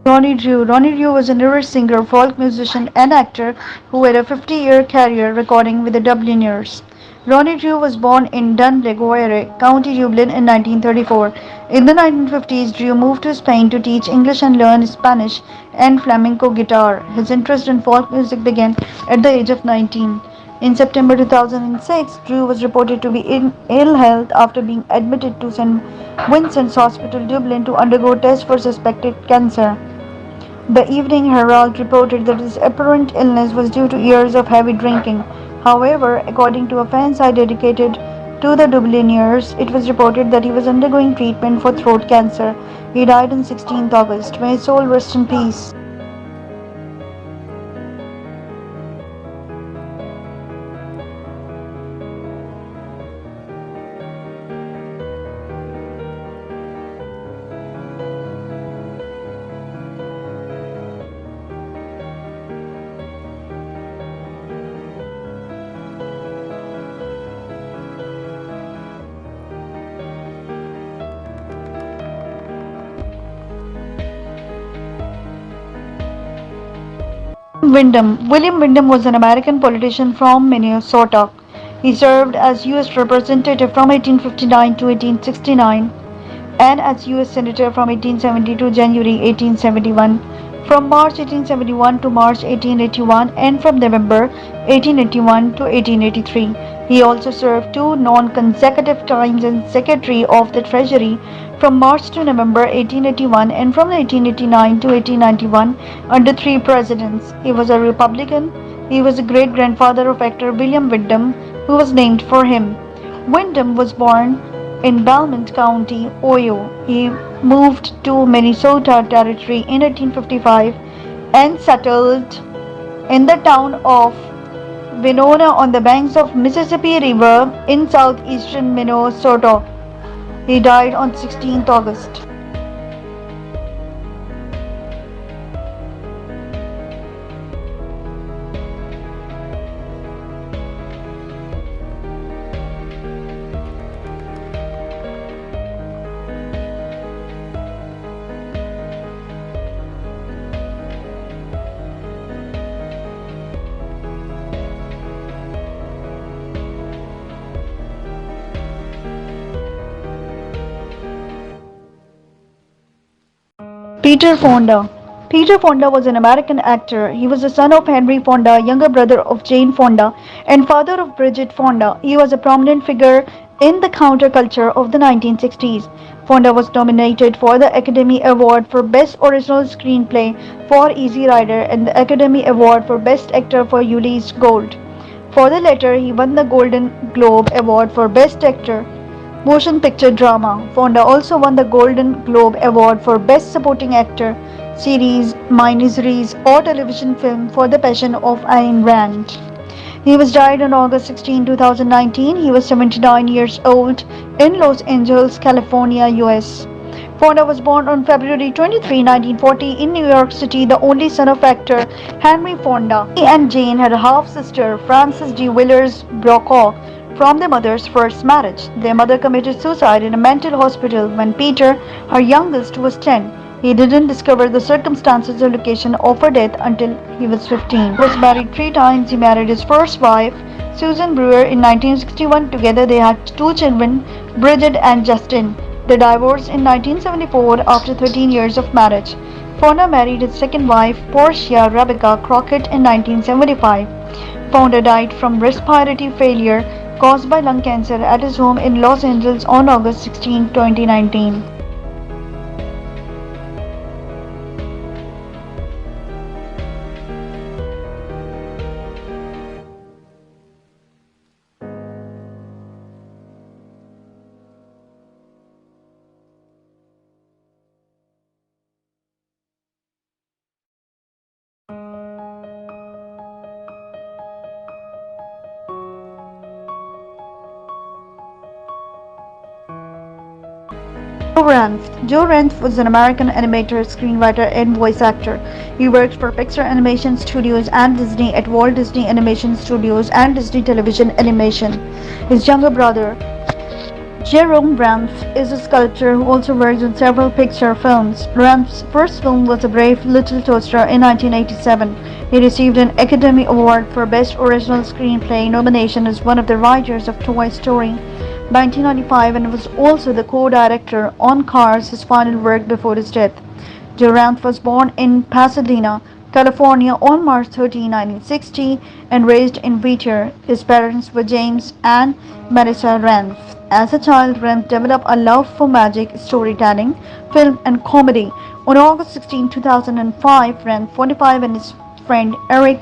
Ronnie Drew. Ronnie Drew was an Irish singer, folk musician, and actor who had a 50-year career recording with the Dubliners. Ronnie Drew was born in Dunlegoire, County Dublin in 1934. In the 1950s, Drew moved to Spain to teach English and learn Spanish and flamenco guitar. His interest in folk music began at the age of 19. In September 2006, Drew was reported to be in ill health after being admitted to St. Vincent's Hospital, Dublin to undergo tests for suspected cancer. The Evening Herald reported that his apparent illness was due to years of heavy drinking. However, according to a fan site dedicated to the Dubliners, it was reported that he was undergoing treatment for throat cancer. He died on 16th August. May his soul rest in peace. William Windom was an American politician from Minnesota. He served as U.S. Representative from 1859 to 1869 and as U.S. Senator from 1870 to January 1871, from March 1871 to March 1881, and from November 1881 to 1883. He also served two non-consecutive times as Secretary of the Treasury from March to November 1881 and from 1889 to 1891 under three presidents. He was a Republican. He was a great-grandfather of actor William Windom, who was named for him. Windom was born in Belmont County, Ohio. He moved to Minnesota Territory in 1855 and settled in the town of Winona on the banks of Mississippi River in southeastern Minnesota. He died on 16th August. Peter Fonda. Peter Fonda was an American actor. He was the son of Henry Fonda, younger brother of Jane Fonda, and father of Bridget Fonda. He was a prominent figure in the counterculture of the 1960s. Fonda was nominated for the Academy Award for Best Original Screenplay for Easy Rider and the Academy Award for Best Actor for Ulysse Gold. For the latter, he won the Golden Globe Award for Best Actor. Motion Picture Drama. Fonda also won the Golden Globe Award for Best Supporting Actor, Series, Miniseries or Television Film for The Passion of Ayn Rand. He was died on August 16, 2019. He was 79 years old in Los Angeles, California, US. Fonda was born on February 23, 1940 in New York City, the only son of actor Henry Fonda. He and Jane had a half-sister, Frances D. Willers Brokaw, from their mother's first marriage. Their mother committed suicide in a mental hospital when Peter, her youngest, was 10. He didn't discover the circumstances or location of her death until he was 15. He was married 3 times. He married his first wife, Susan Brewer, in 1961. Together they had 2 children, Bridget and Justin. They divorced in 1974 after 13 years of marriage. Fonda married his second wife, Portia Rebecca Crockett, in 1975. Fonda died from respiratory failure caused by lung cancer at his home in Los Angeles on August 16, 2019. Joe Ranft was an American animator, screenwriter, and voice actor. He worked for Pixar Animation Studios and Disney at Walt Disney Animation Studios and Disney Television Animation. His younger brother, Jerome Ranft is a sculptor who also works on several Pixar films. Ranft's first film was A Brave Little Toaster in 1987. He received an Academy Award for Best Original Screenplay nomination as one of the writers of Toy Story 1995 and was also the co-director on Cars, his final work before his death. Durant was born in Pasadena, California on March 13, 1960 and raised in Whittier. His parents were James and Marissa Ranft. As a child, Ranft developed a love for magic, storytelling, film and comedy. On August 16, 2005, Ranft, 45, and his friend Eric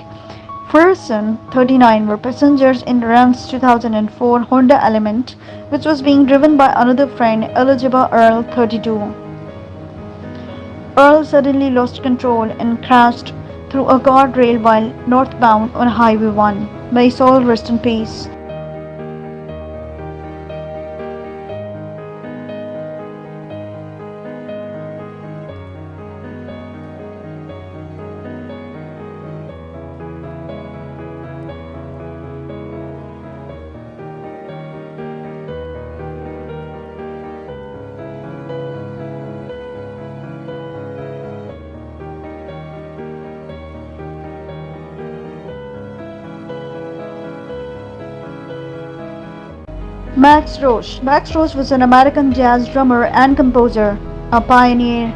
Ferguson, 39, were passengers in Ranft's 2004 Honda Element, which was being driven by another friend, Elizabeth Earl, 32. Earl suddenly lost control and crashed through a guardrail while northbound on Highway 1. May his soul rest in peace. Max Roach. Max Roach was an American jazz drummer and composer, a pioneer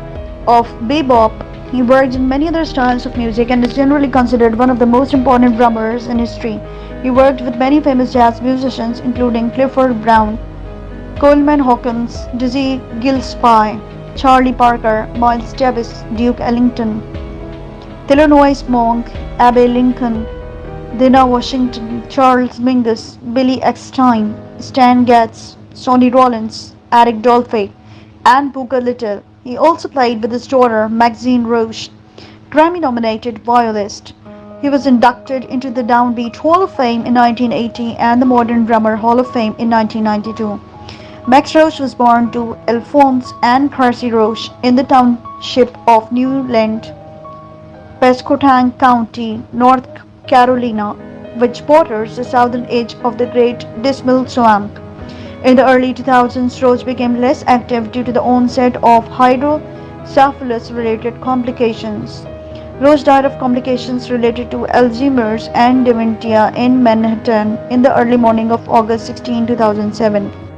of bebop. He worked in many other styles of music and is generally considered one of the most important drummers in history. He worked with many famous jazz musicians including Clifford Brown, Coleman Hawkins, Dizzy Gillespie, Charlie Parker, Miles Davis, Duke Ellington, Thelonious Monk, Abe Lincoln, Dinah Washington, Charles Mingus, Billy Eckstine, Stan Getz, Sonny Rollins, Eric Dolphy, and Booker Little. He also played with his daughter Maxine Roche, Grammy-nominated violist. He was inducted into the Downbeat Hall of Fame in 1980 and the Modern Drummer Hall of Fame in 1992. Max Roach was born to Alphonse and Carsie Roche in the township of Newland, Pasquotank County, North Carolina, which borders the southern edge of the Great Dismal Swamp. In the early 2000s, Roach became less active due to the onset of hydrocephalus-related complications. Roach died of complications related to Alzheimer's and dementia in Manhattan in the early morning of August 16, 2007.